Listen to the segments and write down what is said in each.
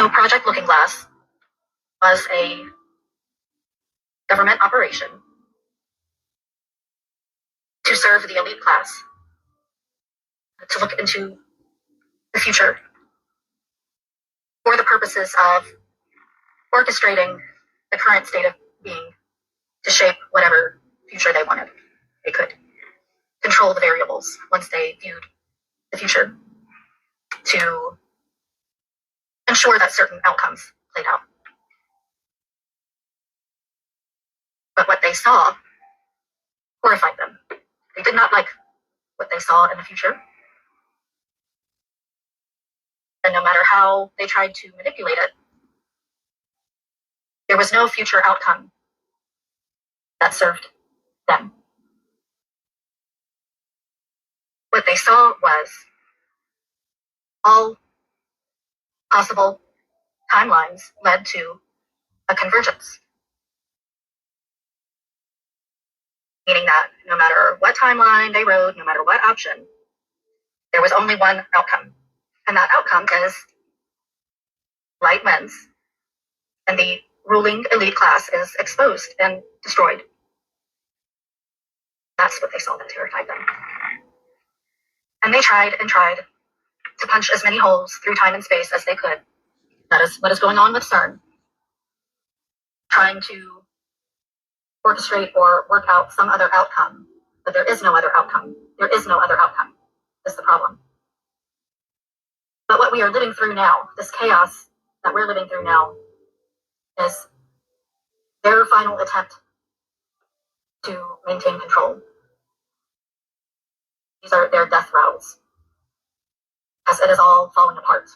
So Project Looking Glass was a government operation to serve the elite class, to look into the future for the purposes of orchestrating the current state of being to shape whatever future they wanted. They could control the variables once they viewed the future to ensure that certain outcomes played out. But what they saw horrified them. They did not like what they saw in the future. And no matter how they tried to manipulate it, there was no future outcome that served them. What they saw was all possible timelines led to a convergence. Meaning that no matter what timeline they rode, no matter what option, there was only one outcome. And that outcome is light wins, and the ruling elite class is exposed and destroyed. That's what they saw that terrified them. And they tried and tried to punch as many holes through time and space as they could. That is what is going on with CERN. Trying to orchestrate or work out some other outcome. But there is no other outcome. There is no other outcome. That's the problem. But what we are living through now, this chaos that we're living through now, is their final attempt to maintain control. These are their death throes, as it is all falling apart,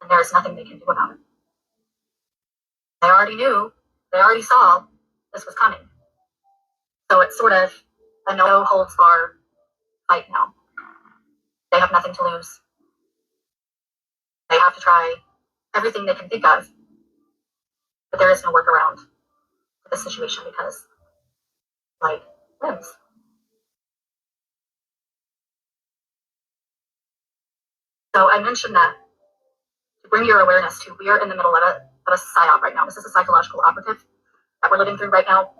and there is nothing they can do about it. They already knew, they already saw this was coming. So it's sort of a no holds barred fight now. They have nothing to lose. They have to try everything they can think of, but there is no workaround for this situation because light wins. So I mentioned that to bring your awareness to, we are in the middle of a psyop right now. This is a psychological operative that we're living through right now.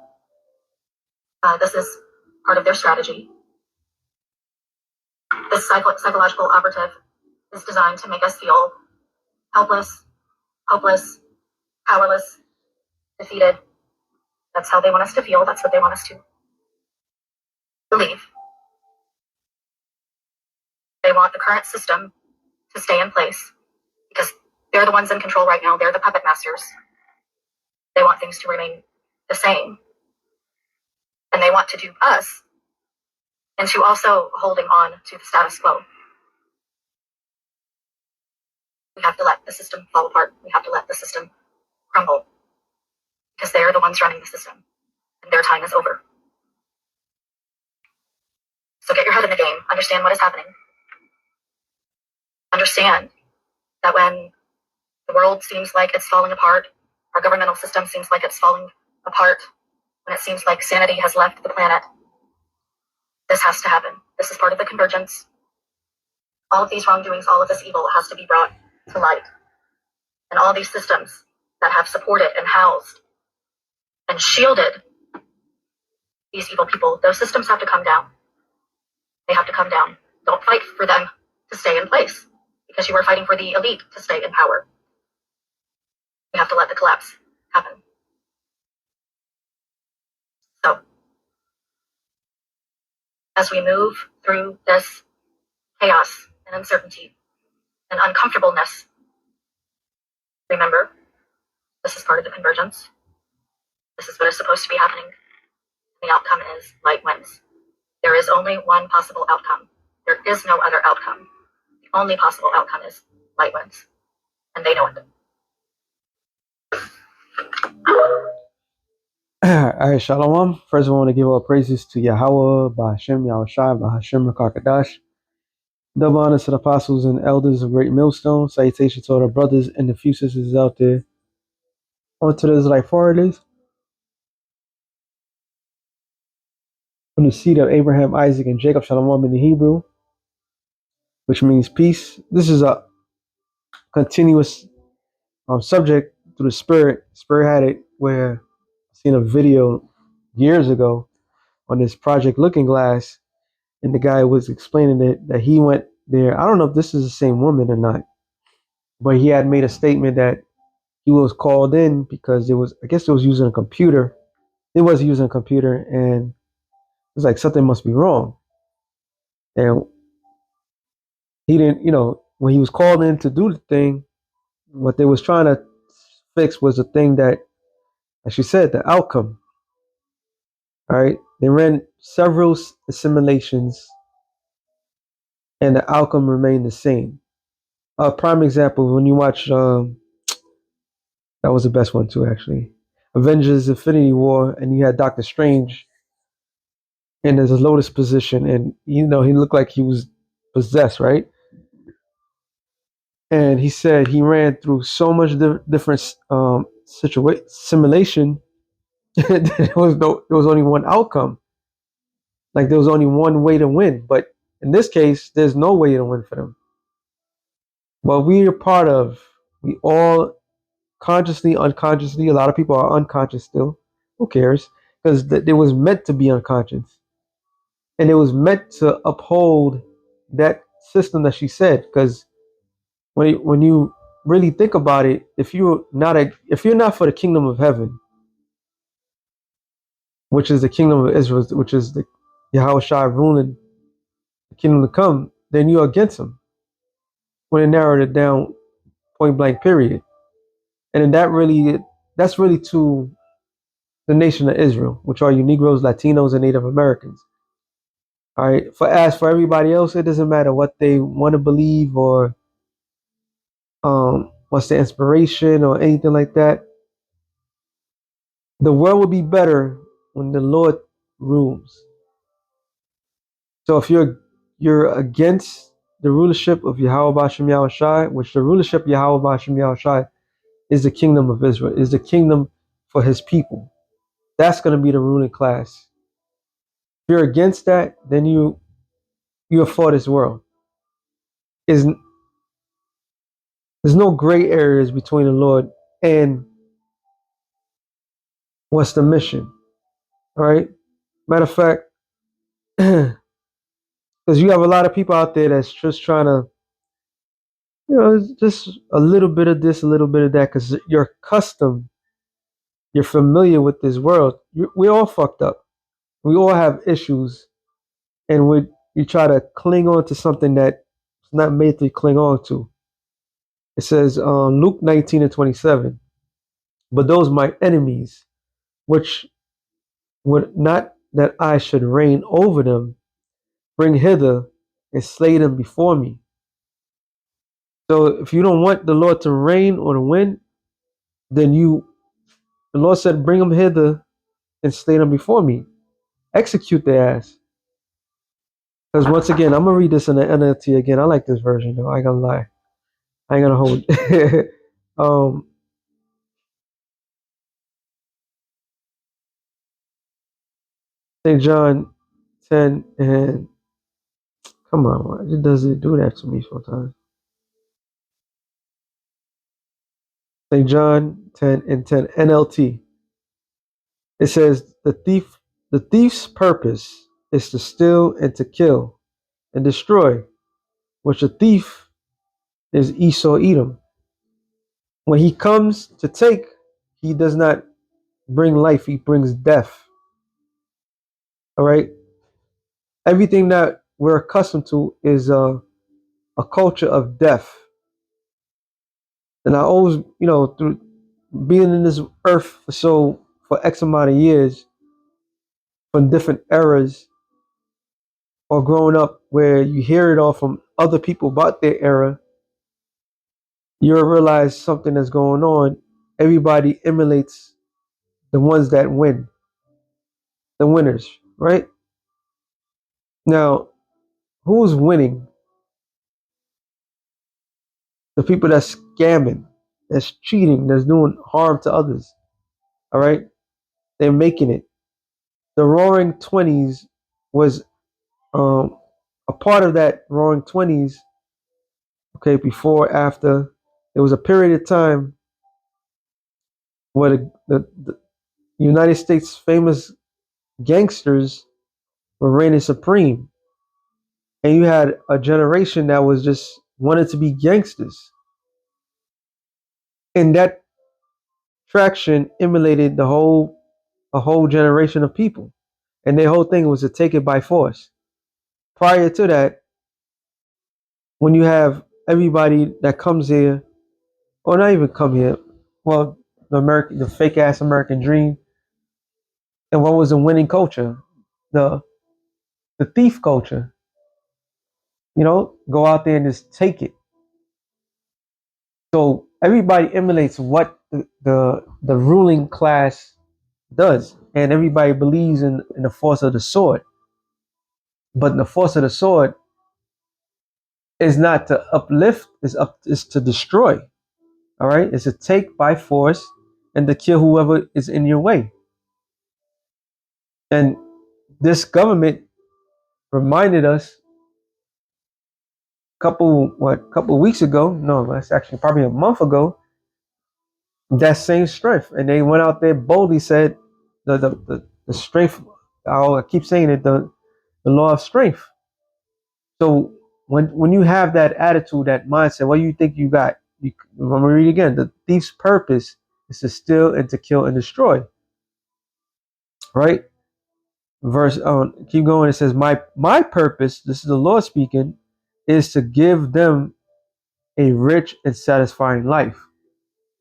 This is part of their strategy. This psychological operative is designed to make us feel helpless, hopeless, powerless, defeated. That's how they want us to feel. That's what they want us to believe. They want the current system to stay in place because they're the ones in control right now. They're the puppet masters. They want things to remain the same. And they want to dupe us into also holding on to the status quo. We have to let the system fall apart. We have to let the system crumble because they are the ones running the system and their time is over. So get your head in the game. Understand what is happening. Understand that when the world seems like it's falling apart, our governmental system seems like it's falling apart, when it seems like sanity has left the planet, this has to happen. This is part of the convergence. All of these wrongdoings, all of this evil has to be brought to light. And all these systems that have supported and housed and shielded these evil people, those systems have to come down. They have to come down. Don't fight for them to stay in place because you are fighting for the elite to stay in power. You have to let the collapse happen. So, as we move through this chaos and uncertainty and uncomfortableness, remember, this is part of the convergence. This is what is supposed to be happening. The outcome is light wins. There is only one possible outcome. There is no other outcome. The only possible outcome is light wins. And they know it. All right, Shalom. First, I want to give all praises to Yahweh, Bahashem, Yahushua, Bahashem, Rakakadash. Double honors to the apostles and elders of Great Millstone. Salutations to all the brothers and the few sisters out there. On to the Israelite foreigners. From the seed of Abraham, Isaac, and Jacob, Shalom in the Hebrew, which means peace. This is a continuous subject through the spirit. Spirit had it where I seen a video years ago on this Project Looking Glass, and the guy was explaining it that he went there. I don't know if this is the same woman or not, but he had made a statement that he was called in because it was, I guess, it was using a computer. It was using a computer, and it was like something must be wrong. And he didn't, when he was called in to do the thing, what they was trying to fix was the thing that, as she said, the outcome. All right, they ran several simulations, and the outcome remained the same. A prime example when you watch, that was the best one too, actually. Avengers: Infinity War, and you had Doctor Strange in his lotus position, and he looked like he was possessed, right? And he said he ran through so much different simulation. There was only one outcome. Like there was only one way to win, but in this case, there's no way to win for them. What we are part of, we all consciously, unconsciously. A lot of people are unconscious still. Who cares? Because it was meant to be unconscious, and it was meant to uphold that system that she said. Because when you really think about it, if you're not for the kingdom of heaven, which is the kingdom of Israel, which is the Yahweh Shai ruling the kingdom to come, then you're against him. When it narrowed it down, point blank, period. And then that's really to the nation of Israel, which are you Negroes, Latinos, and Native Americans. All right. As for everybody else, it doesn't matter what they want to believe or what's the inspiration or anything like that. The world will be better when the Lord rules. So if you're against the rulership of Yahweh Bashem Yahweh Shai, which the rulership of Yahweh Bashem Yahweh Shai is the kingdom of Israel, is the kingdom for his people. That's going to be the ruling class. If you're against that, then you're for this world. Is There's no gray areas between the Lord and what's the mission. All right. Matter of fact, because you have a lot of people out there that's just trying to, it's just a little bit of this, a little bit of that, because you're accustomed, you're familiar with this world. We all fucked up. We all have issues, and we try to cling on to something that's not made to cling on to. It says Luke 19:27, but those my enemies, which would not that I should reign over them, bring hither and slay them before me. So if you don't want the Lord to reign or to win, then the Lord said, bring them hither and slay them before me. Execute their ass. Because once again, I'm gonna read this in the NLT again. I like this version though. I ain't gonna lie. I ain't gonna hold. um, St. John 10 and come on, why does it do that to me sometimes? St. John 10 and 10 NLT. It says the thief's purpose is to steal and to kill and destroy, which a thief is Esau Edom. When he comes to take, he does not bring life, he brings death. All right. Everything that we're accustomed to is a culture of death. And I always, through being in this earth for X amount of years, from different eras, or growing up where you hear it all from other people about their era, you'll realize something that's going on. Everybody emulates the ones that win, the winners, right? Now, who's winning? The people that's scamming, that's cheating, that's doing harm to others. All right, they're making it. The Roaring Twenties was a part of that Roaring Twenties. Okay, before, after, there was a period of time where the United States famous gangsters were reigning supreme, and you had a generation that was just wanted to be gangsters, and that traction emulated the whole a whole generation of people, and their whole thing was to take it by force. Prior to that, when you have everybody that comes here, or not even come here, well, the fake ass American dream, and what was the winning culture, the the thief culture. Go out there and just take it. So everybody emulates what the ruling class does, and everybody believes in the force of the sword. But the force of the sword is not to uplift; is to destroy. All right, it's to take by force and to kill whoever is in your way. And this government reminded us couple weeks ago. No, that's actually probably a month ago. That same strength, and they went out there boldly said the strength. I keep saying it, the law of strength. So when you have that attitude, that mindset, what do you think you got? Let me read again. The thief's purpose is to steal and to kill and destroy. Right? Verse keep going. It says, My purpose, this is the Lord speaking, is to give them a rich and satisfying life.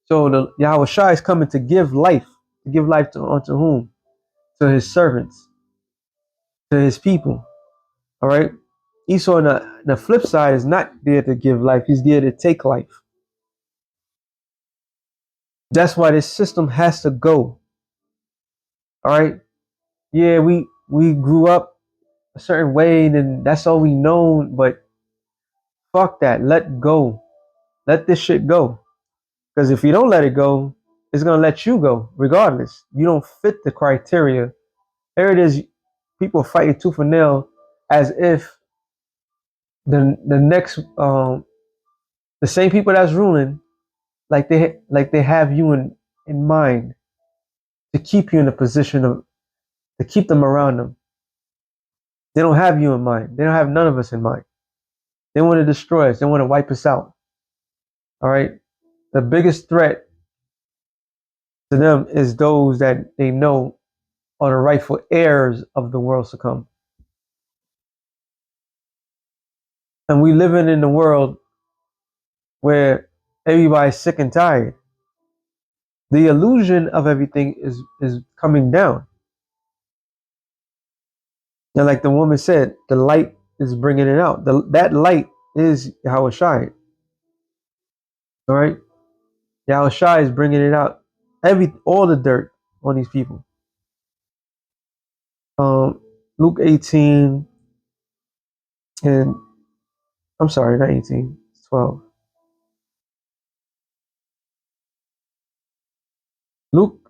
So the Yahweh Shai is coming to give life. To give life unto whom? To his servants, to his people. All right. Esau on the flip side is not there to give life. He's there to take life. That's why this system has to go. All right. Yeah, we grew up a certain way, and then that's all we know. But fuck that. Let go. Let this shit go. Because if you don't let it go, it's gonna let you go regardless. You don't fit the criteria. There it is. People fighting tooth and nail as if the next the same people that's ruling, like they have you in mind to keep you in a position of to keep them around them. They don't have you in mind. They don't have none of us in mind. They want to destroy us. They want to wipe us out. All right. The biggest threat to them is those that they know are the rightful heirs of the world to come. And we living in a world where everybody's sick and tired. The illusion of everything is coming down. And like the woman said, the light is bringing it out. That light is Yahweh Shai. All right, Yahweh Shai is bringing it out. All the dirt on these people. Luke 18 and I'm sorry, not 18, 12. Luke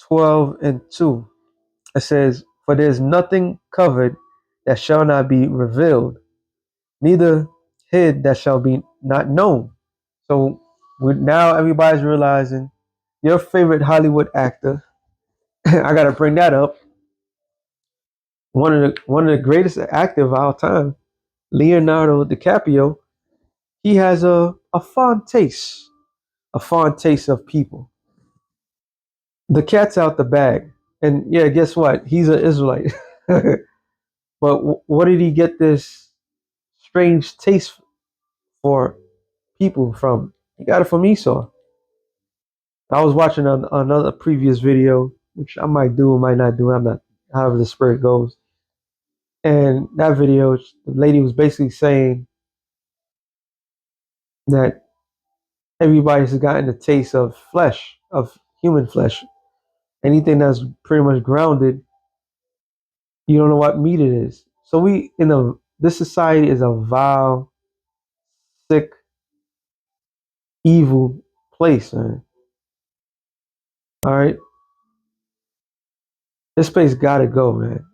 12 and 2. It says, "For there is nothing covered that shall not be revealed, neither hid that shall be not known." So now everybody's realizing your favorite Hollywood actor. I gotta bring that up. One of the greatest actors of our time, Leonardo DiCaprio. He has a fond taste of people. The cat's out the bag, and yeah, guess what? He's an Israelite. But what did he get this strange taste for people from? He got it from Esau. I was watching another previous video, which I might do or might not do. I'm not, however the spirit goes. And that video, the lady was basically saying that everybody's gotten a taste of flesh, of human flesh. Anything that's pretty much grounded, you don't know what meat it is. So this society is a vile, sick, evil place, man. All right, this place gotta go, man.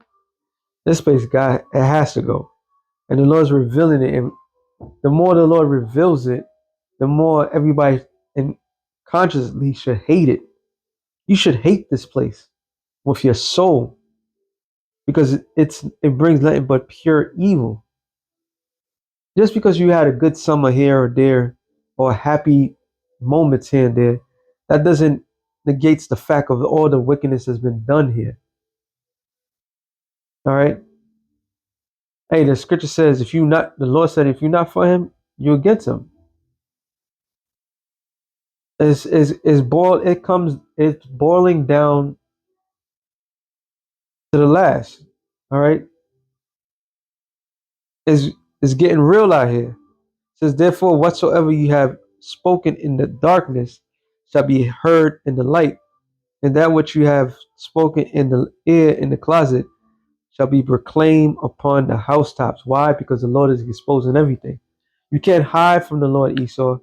This place it has to go, and the Lord's revealing it. And the more the Lord reveals it, the more everybody and consciously should hate it. You should hate this place with your soul because it brings nothing but pure evil. Just because you had a good summer here or there or happy moments here and there, that doesn't negates the fact of all the wickedness that's been done here. All right. Hey, the scripture says if you not the Lord said if you're not for him, you're against him. It's boiling down to the last. All right. Is getting real out here. It says therefore whatsoever you have spoken in the darkness shall be heard in the light, and that which you have spoken in the ear in the closet shall be proclaimed upon the housetops. Why? Because the Lord is exposing everything. You can't hide from the Lord, Esau.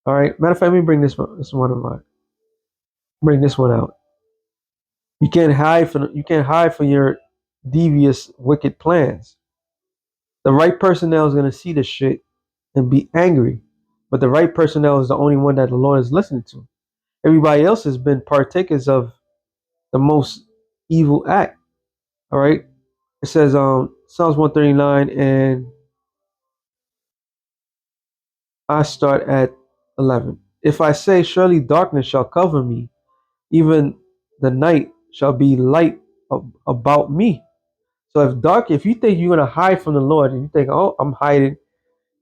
All right. Matter of fact, let me bring this one of mine. Bring this one out. You can't hide from your devious, wicked plans. The right personnel is gonna see this shit and be angry, but the right personnel is the only one that the Lord is listening to. Everybody else has been partakers of the most evil act. All right. It says Psalms 139, and I start at 11. If I say surely darkness shall cover me, even the night shall be light about me. So if you think you're gonna hide from the Lord and you think, oh, I'm hiding,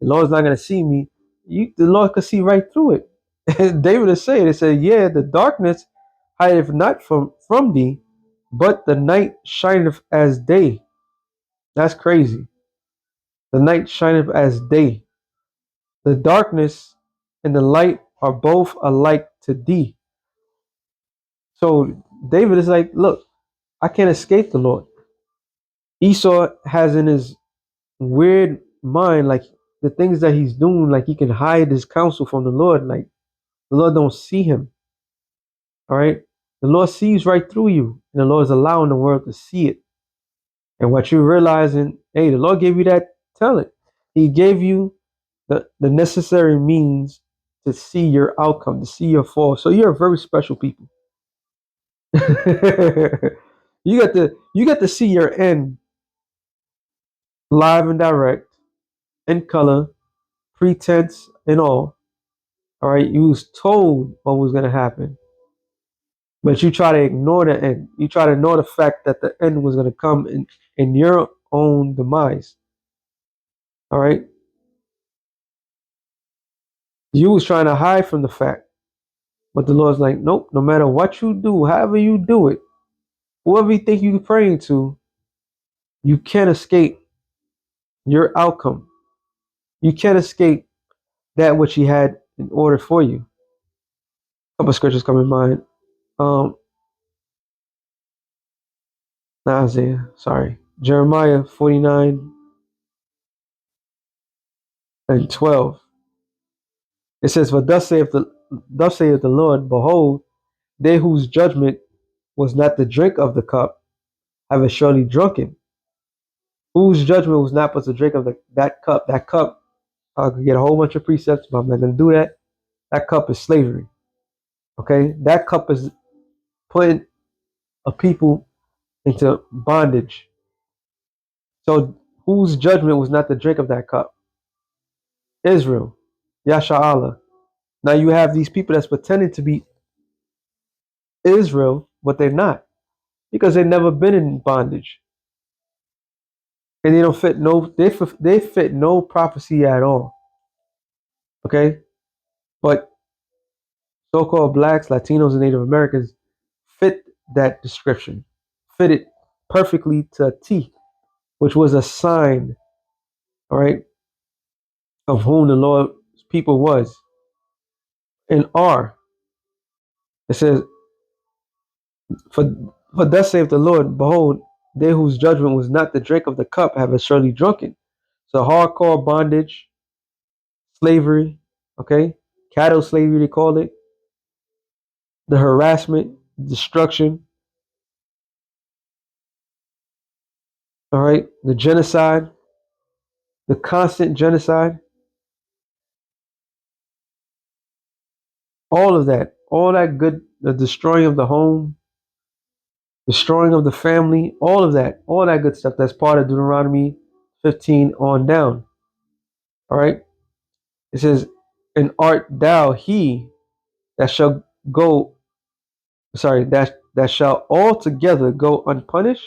the Lord's not gonna see me, the Lord could see right through it. David is saying, it said, yeah, the darkness hideth not from thee, but the night shineth as day. That's crazy. The night shineth as day. The darkness and the light are both alike to thee. So David is like, look, I can't escape the Lord. Esau has in his weird mind, like the things that he's doing, like he can hide his counsel from the Lord. Like the Lord don't see him. All right. The Lord sees right through you, and the Lord is allowing the world to see it. And what you're realizing, hey, the Lord gave you that talent. He gave you the necessary means to see your outcome, to see your fall. So you're a very special people. You got to see your end live and direct, in color, pretense and all. All right, you was told what was gonna happen, but you try to ignore the end. You try to ignore the fact that the end was gonna come in your own demise. All right, you was trying to hide from the fact, but the Lord's like, nope. No matter what you do, however you do it, whoever you think you're praying to, you can't escape your outcome. You can't escape that which He had in order for you. A couple of scriptures come in mind. Um, not Isaiah, sorry, Jeremiah 49 and 12. It says, "For thus saith the Lord, behold, they whose judgment was not the drink of the cup have it surely drunken." Whose judgment was not but to drink of that cup? That cup, I could get a whole bunch of precepts, but I'm not going to do that. That cup is slavery. Okay, that cup is putting a people into bondage. So, whose judgment was not the drink of that cup? Israel, Yasha Allah. Now you have these people that's pretending to be Israel, but they're not because they've never been in bondage, and they don't fit no they fit no prophecy at all. Okay, but so-called blacks, Latinos, and Native Americans fit that description, fit it perfectly to a T, which was a sign, all right, of whom the Lord's people was and are. It says, For for thus saith the Lord, behold, they whose judgment was not the drink of the cup have it surely drunken. So hardcore bondage, slavery, okay, cattle slavery they call it, the harassment, destruction, all right, the genocide, the constant genocide, all of that, all that good, the destroying of the home, destroying of the family, all that good stuff. That's part of Deuteronomy 15 on down. All right. It says, "And art thou he that shall go? Sorry, that shall altogether go unpunished."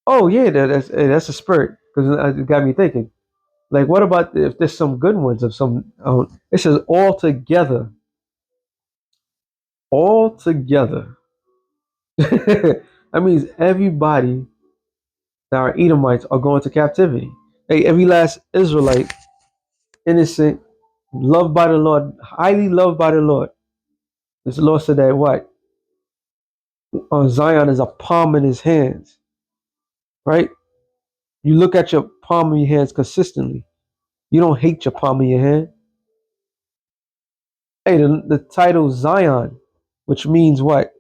Oh yeah, that's a spirit because it got me thinking. Like, what about if there's some good ones of some? It says altogether, altogether. That means everybody that are Edomites are going to captivity. Hey, every last Israelite, innocent, loved by the Lord, highly loved by the Lord. This Lord said that what? Zion is a palm in his hands, right? You look at your palm of your hands consistently. You don't hate your palm of your hand. Hey, the title Zion, which means what?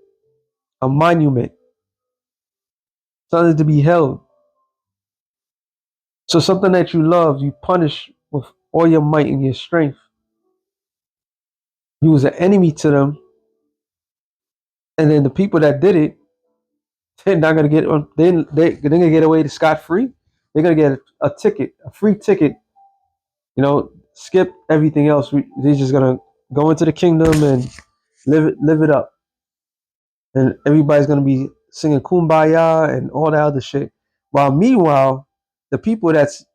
A monument, something to be held. So something that you love, you punish with all your might and your strength. You was an enemy to them, and then the people that did it, they're not gonna get on. They're gonna get away scot free. They're gonna get a ticket, a free ticket. Skip everything else. They're just gonna go into the kingdom and live it up, and everybody's gonna be singing kumbaya and all that other shit. While meanwhile, the people that's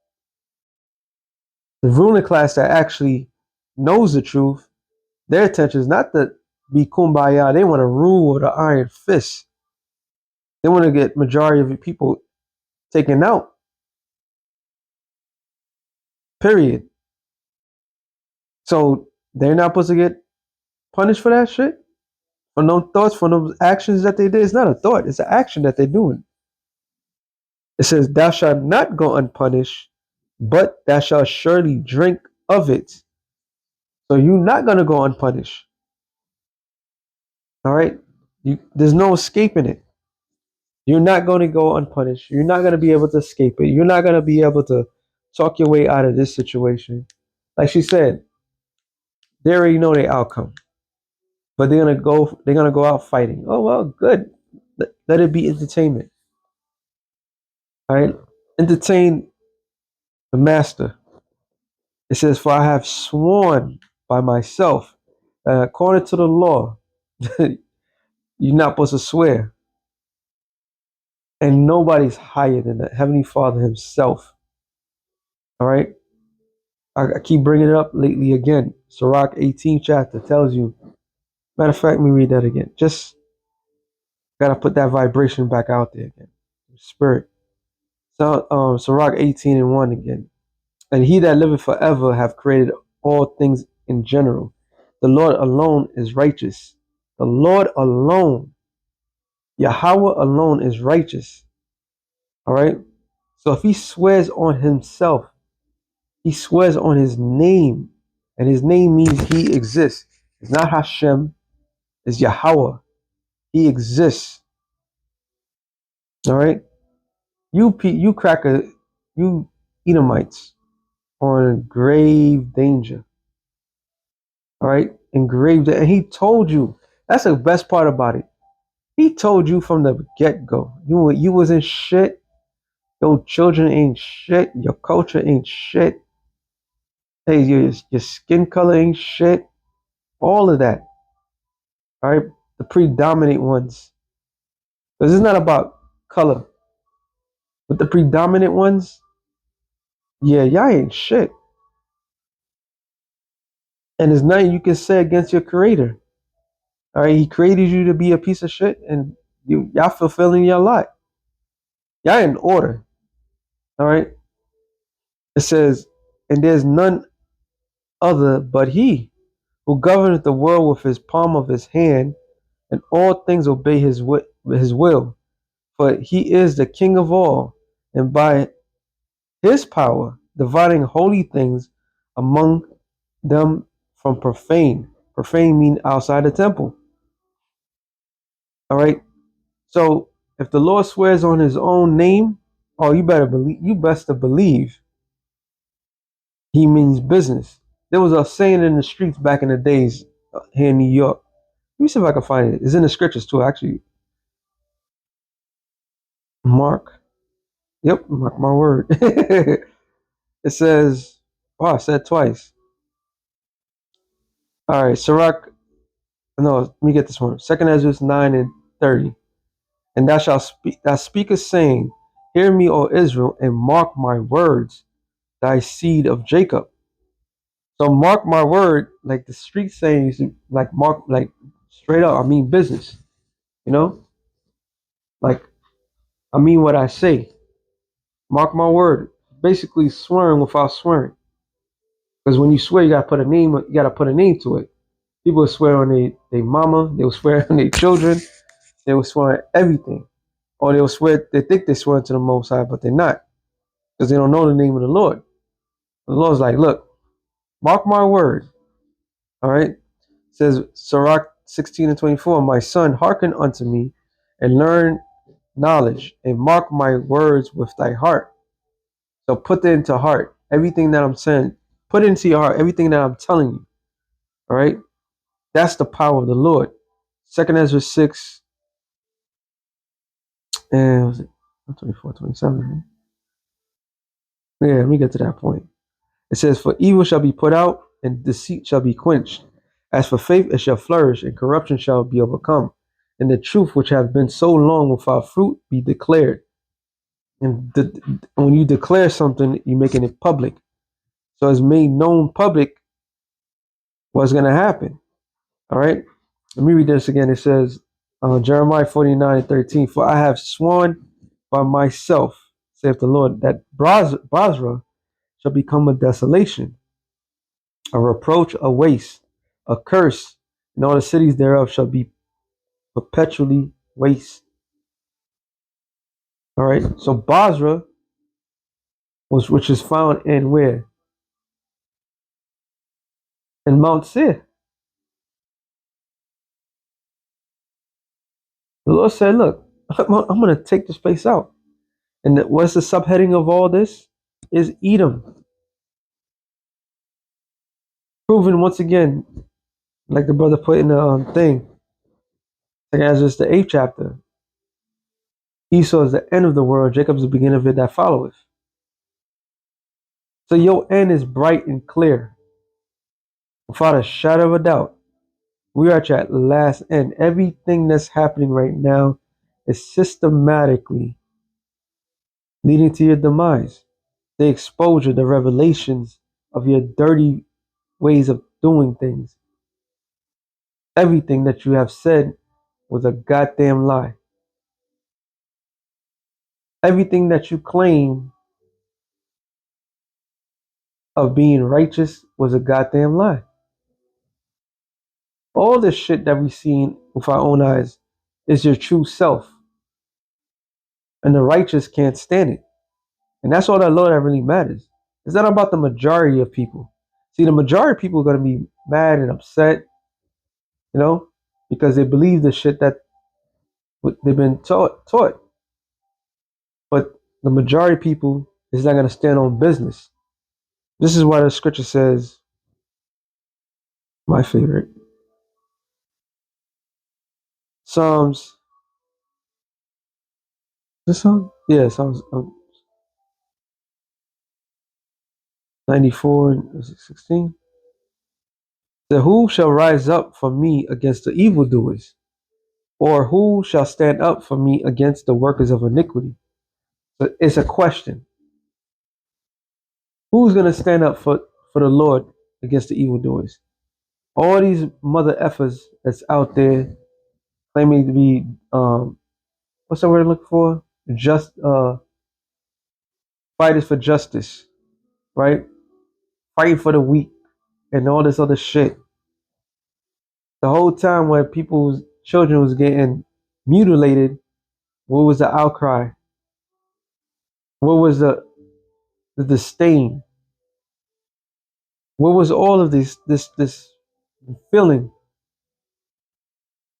the ruling class that actually knows the truth, their intention is not to be kumbaya. They want to rule with an iron fist. They want to get majority of the people taken out. Period. So they're not supposed to get punished for that shit? For no thoughts, for those actions that they did? It's not a thought, it's an action that they're doing. It says, "Thou shalt not go unpunished, but thou shalt surely drink of it." So you're not going to go unpunished. All right? There's no escaping it. You're not going to go unpunished. You're not going to be able to escape it. You're not going to be able to talk your way out of this situation. Like she said, they already know the outcome, but they're gonna go out fighting. Oh well, good. Let it be entertainment. All right, entertain the master. It says, "For I have sworn by myself that according to the law, you're not supposed to swear, and nobody's higher than the Heavenly Father Himself." All right, I keep bringing it up lately again. Sirach 18 chapter tells you. Matter of fact, let me read that again. Just gotta put that vibration back out there again. Spirit. So, Sirach 18 and 1 again. "And he that liveth forever have created all things in general. The Lord alone is righteous." The Lord alone, Yahweh alone is righteous. All right. So if he swears on himself, he swears on his name, and his name means he exists. It's not Hashem, it's Yahweh. He exists. All right. You cracker, you Edomites are in grave danger. All right, in grave danger. And he told you. That's the best part about it. He told you from the get go. You wasn't shit. Your children ain't shit. Your culture ain't shit. Hey, your skin color ain't shit. All of that. All right, the predominant ones. Because it's not about color, but the predominant ones. Yeah, y'all ain't shit. And there's nothing you can say against your creator. All right, he created you to be a piece of shit, and y'all fulfilling your lot. Y'all in order. All right. It says, "And there's none other but he who governeth the world with his palm of his hand, and all things obey his will. For he is the King of all, and by his power dividing holy things among them from profane." Profane mean outside the temple. All right. So if the Lord swears on his own name, oh, you better believe. You best to believe he means business. There was a saying in the streets back in the days. here in New York. Let me see if I can find it. It's in the scriptures too, actually. Mark. Yep, mark my word. It says, wow, I said twice. All right, Sirach. No, let me get this one. Second Ezra 9:30. And thou speakest, saying, hear me, O Israel, and mark my words, thy seed of Jacob. So mark my word, like the street sayings, like mark, like straight up, I mean business. You know, like I mean what I say. Mark my word. Basically swearing without swearing. Because when you swear, you gotta put a name. You gotta put a name to it. People will swear on their mama. They will swear on their children. They will swear on everything. Or they will swear. They think they swear to the Most High, but they're not, because they don't know the name of the Lord. The Lord's like, look, mark my word. All right. It says Sirach 16:24. My son, hearken unto me, and learn knowledge, and mark my words with thy heart. So put that into heart. Everything that I'm saying, put it into your heart. Everything that I'm telling you. All right. That's the power of the Lord. Second Ezra 6 and was it 24, 27? Yeah, let me get to that point. It says, for evil shall be put out, and deceit shall be quenched. As for faith, it shall flourish, and corruption shall be overcome. And the truth which hath been so long without fruit be declared. And when you declare something, you're making it public. So it's made known public what's going to happen. All right. Let me read this again. It says, Jeremiah 49:13. For I have sworn by myself, saith the Lord, that Basra shall become a desolation, a reproach, a waste, a curse, and all the cities thereof shall be perpetually waste. All right. So Basra which is found in where? In Mount Seir. The Lord said, look, I'm going to take this place out. And what's the subheading of all this? Is Edom. Proven once again, like the brother put in the thing, like as it's the 8th chapter. Esau is the end of the world, Jacob is the beginning of it that followeth. So your end is bright and clear, without a shadow of a doubt. We are at your last end. Everything that's happening right now is systematically leading to your demise. The exposure, the revelations of your dirty ways of doing things. Everything that you have said was a goddamn lie. Everything that you claim of being righteous was a goddamn lie. All this shit that we've seen with our own eyes is your true self. And the righteous can't stand it. And that's all that Lord that really matters. It's not about the majority of people. See, the majority of people are going to be mad and upset, you know, because they believe the shit that they've been taught. But the majority of people is not going to stand on business. This is why the scripture says, my favorite, Psalms. This song? Yeah, Psalms 94 and 16. So who shall rise up for me against the evildoers? Or who shall stand up for me against the workers of iniquity? So it's a question. Who's going to stand up for the Lord against the evildoers? All these mother effers that's out there claiming to be, what's the word I look for? Just, fighters for justice, right? Fighting for the weak and all this other shit. The whole time where people's children was getting mutilated, what was the outcry? What was the disdain? What was all of this feeling?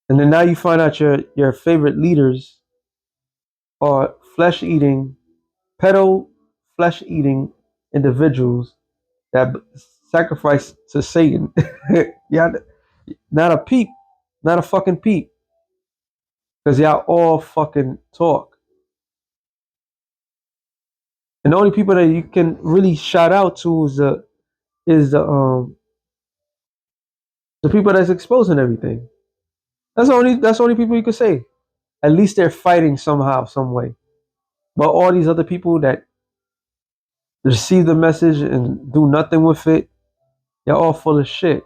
And then now you find out your favorite leaders are flesh eating, pedo flesh eating individuals that sacrifice to Satan. Yeah, Not a peep. Not a fucking peep. Because y'all all fucking talk. And the only people that you can really shout out to is the people that's exposing everything. That's the only people you could say. At least they're fighting somehow, some way. But all these other people that receive the message and do nothing with it, they're all full of shit.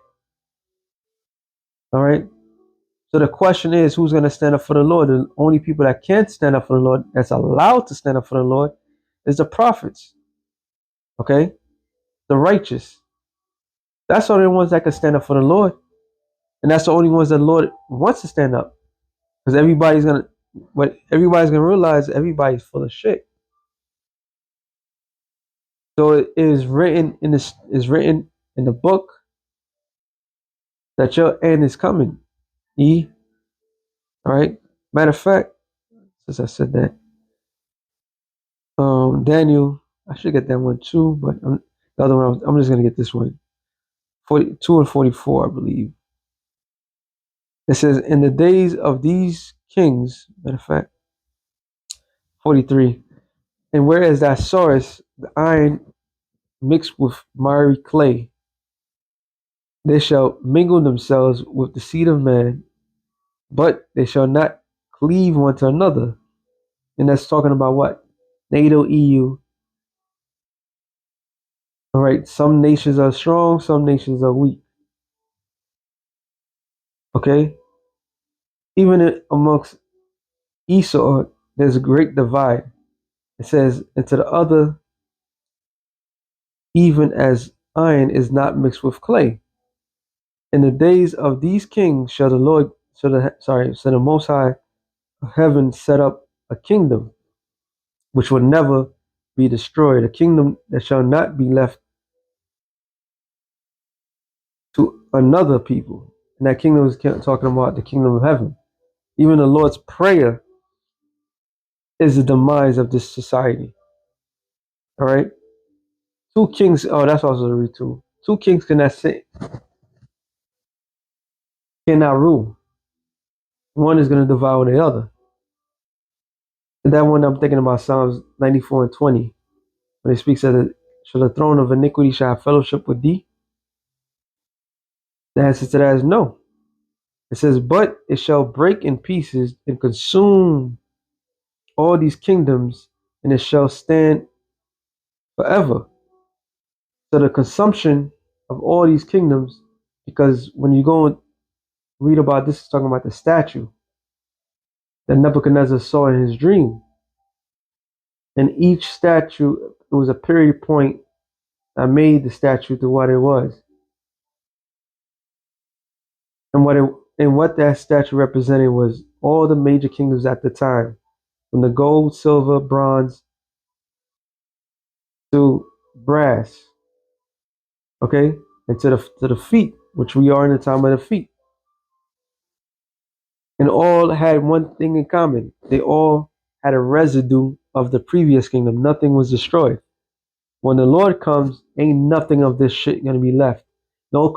All right. So the question is, who's going to stand up for the Lord? The only people that can't stand up for the Lord, that's allowed to stand up for the Lord, is the prophets. Okay, the righteous. That's the only ones that can stand up for the Lord, and that's the only ones that the Lord wants to stand up. Because everybody's gonna realize everybody's full of shit. So it is written in this is written in the book that your end is coming. All right. Matter of fact, since I said that, Daniel, I should get that one too, but the other one I'm just gonna get this one. 42 and 44, I believe. It says, in the days of these kings, matter of fact, 43, and whereas thou sawest the iron mixed with miry clay, they shall mingle themselves with the seed of man, but they shall not cleave one to another. And that's talking about what? NATO, EU. All right, some nations are strong, some nations are weak. Okay? Even amongst Esau, there's a great divide. It says, and to the other, even as iron is not mixed with clay. In the days of these kings shall the Lord, shall the Most High of heaven set up a kingdom which will never be destroyed, a kingdom that shall not be left to another people. And that kingdom is talking about the kingdom of heaven. Even the Lord's prayer is the demise of this society. All right. Two kings. Oh, that's also the read too. Two kings cannot sit, cannot rule. One is going to devour the other. And that one I'm thinking about Psalms 94 and 20, when it speaks of shall the throne of iniquity shall have fellowship with thee? The answer to that is no. It says, but it shall break in pieces and consume all these kingdoms, and it shall stand forever. So the consumption of all these kingdoms, because when you go and read about this, it's talking about the statue that Nebuchadnezzar saw in his dream. And each statue, it was a period point that made the statue to what it was. And what that statue represented was all the major kingdoms at the time, from the gold, silver, bronze to brass, okay, and to the feet, which we are in the time of the feet, and all had one thing in common: they all had a residue of the previous kingdom. Nothing was destroyed. When the Lord comes, ain't nothing of this shit gonna be left. No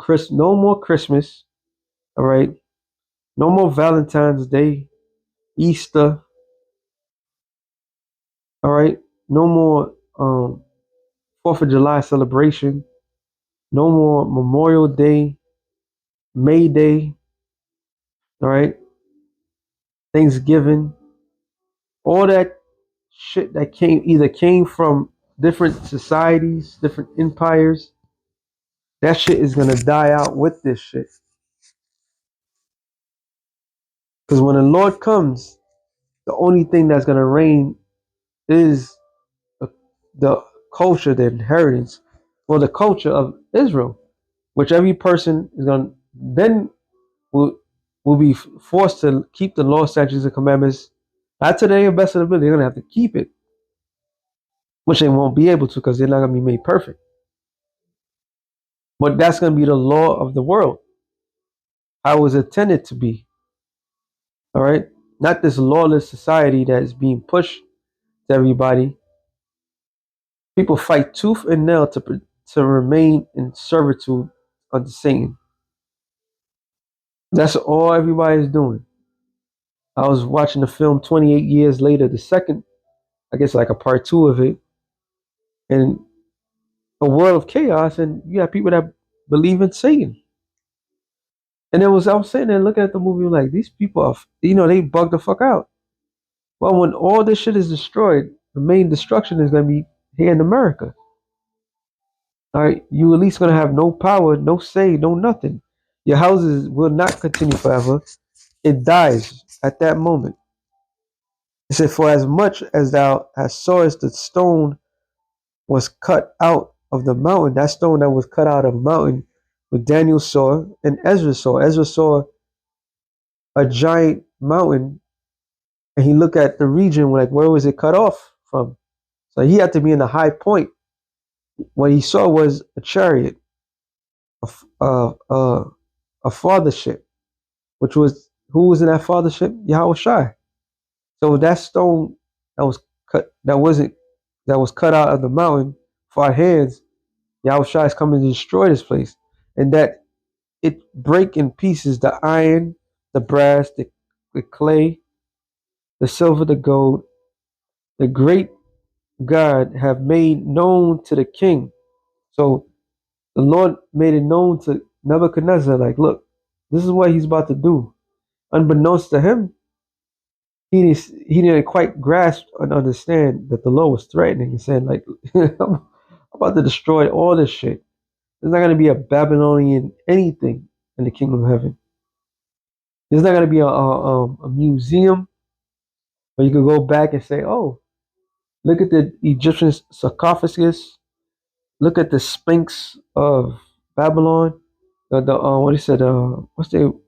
more Christmas, all right. No more Valentine's Day, Easter, all right. No more 4th of July celebration. No more Memorial Day, May Day, all right, Thanksgiving, all that shit that came from different societies, different empires. That shit is gonna die out with this shit. Because when the Lord comes, the only thing that's gonna reign is the, the culture, the inheritance, or the culture of Israel, which every person is gonna then will be forced to keep the law, statutes, and commandments. Not to their best of their ability. They're gonna have to keep it, which they won't be able to because they're not gonna be made perfect. But that's gonna be the law of the world, how it was intended to be. All right, not this lawless society that is being pushed to everybody. People fight tooth and nail to remain in servitude unto Satan. That's all everybody's doing. I was watching the film 28 years later, the second, I guess like a part two of it, and a world of chaos, and you have people that believe in Satan. And I was sitting there looking at the movie like these people are, they bugged the fuck out. Well, when all this shit is destroyed, the main destruction is gonna be here in America. All right, you at least gonna have no power, no say, no nothing. Your houses will not continue forever. It dies at that moment. It said, "For as much as thou hast sawest the stone was cut out of the mountain, that stone that was cut out of the mountain, what Daniel saw and Ezra saw. Ezra saw a giant mountain, and he looked at the region like where was it cut off from? So he had to be in a high point. What he saw was a chariot, a fathership, which was who was in that fathership? Yahweh Shai. So that stone that was that was cut out of the mountain for our hands, Yahweh Shai is coming to destroy this place, and that it break in pieces the iron, the brass, the clay, the silver, the gold. The great God have made known to the king. So the Lord made it known to Nebuchadnezzar, like, look, this is what he's about to do. Unbeknownst to him, he didn't quite grasp and understand that the Lord was threatening. He said, like, I'm about to destroy all this shit. There's not going to be a Babylonian anything in the kingdom of heaven. There's not going to be a museum where you could go back and say, oh, look at the Egyptian sarcophagus. Look at the Sphinx of Babylon. The what he said, what's the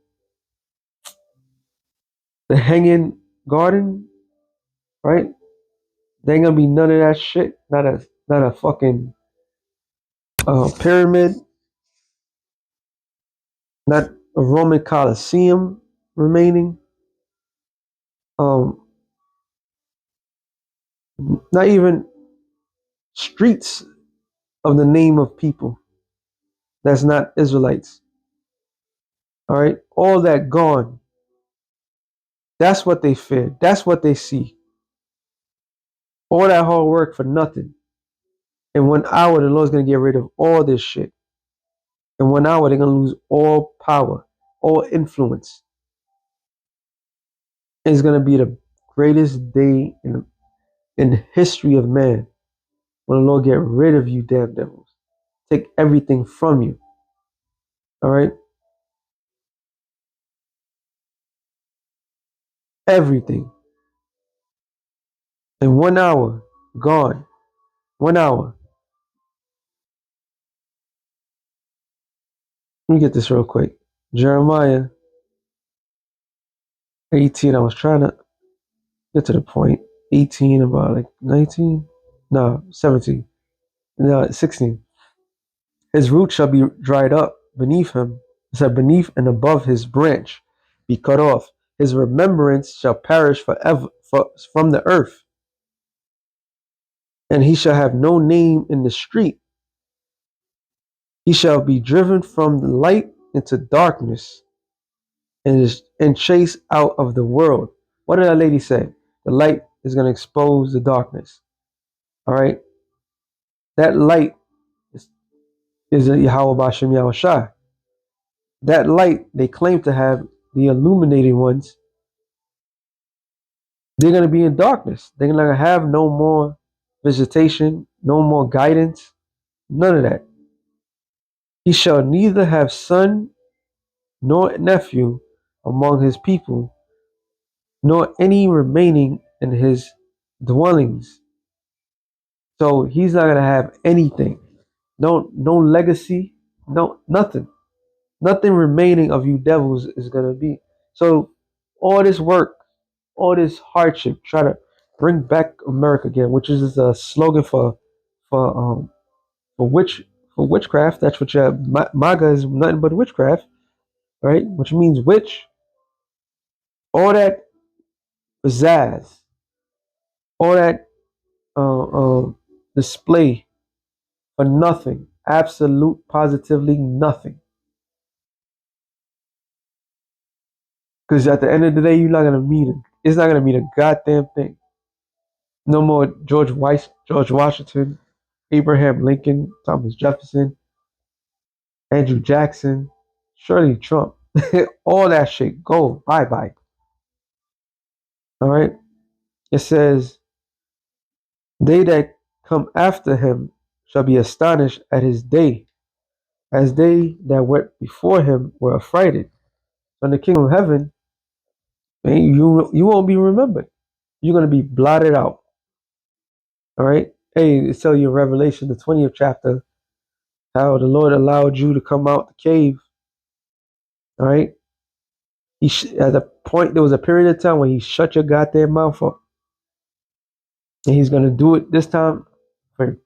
hanging garden, right? There ain't gonna be none of that shit. Not a fucking pyramid. Not a Roman Colosseum remaining. Um, not even streets of the name of people that's not Israelites. All right, all that gone. That's what they fear. That's what they see. All that hard work for nothing. In 1 hour, the Lord's gonna get rid of all this shit. In 1 hour, they're gonna lose all power, all influence. It's gonna be the greatest day in the history of man when the Lord get rid of you, damn devils. Take everything from you. All right, everything in 1 hour, gone. 1 hour. Let me get this real quick. Jeremiah 18. I was trying to get to the point. 18, about like 19. No, 17. No, 16. His root shall be dried up beneath him, it said beneath and above his branch be cut off. His remembrance shall perish forever from the earth, and he shall have no name in the street. He shall be driven from the light into darkness, and chased out of the world. What did that lady say? The light is going to expose the darkness. All right, that light is Yahweh Bashem Yahweh Shai. That light they claim to have, the illuminated ones, they're going to be in darkness. They're going to have no more visitation, no more guidance, none of that. He shall neither have son nor nephew among his people, nor any remaining in his dwellings. So he's not going to have anything. No legacy, no nothing. Nothing remaining of you devils is going to be. So all this work, all this hardship, try to bring back America again, which is a slogan for for witch for witchcraft. That's what MAGA is, nothing but witchcraft, right? Which means witch. All that pizzazz, all that display for nothing, absolute, positively nothing. Because at the end of the day, you're not gonna meet it. It's not gonna mean a goddamn thing. No more George Washington, Abraham Lincoln, Thomas Jefferson, Andrew Jackson, Shirley Trump. All that shit go bye bye. All right. It says, "They that come after him shall be astonished at his day, as they that went before him were affrighted." So in the kingdom of heaven, man, you won't be remembered. You're gonna be blotted out. All right. Hey, it tell you in Revelation, the 20th chapter, how the Lord allowed you to come out the cave. All right. At the point, there was a period of time when he shut your goddamn mouth up, and he's gonna do it for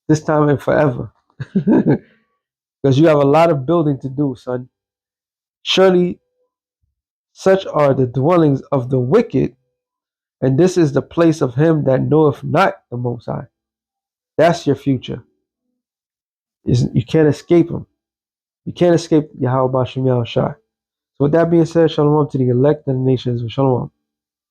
this time and forever, because you have a lot of building to do, son. Surely, such are the dwellings of the wicked, and this is the place of him that knoweth not the Most High. That's your future. You can't escape him. You can't escape Yahweh Bashem Yahushua. So with that being said, shalom to the elect and the nations. Shalom.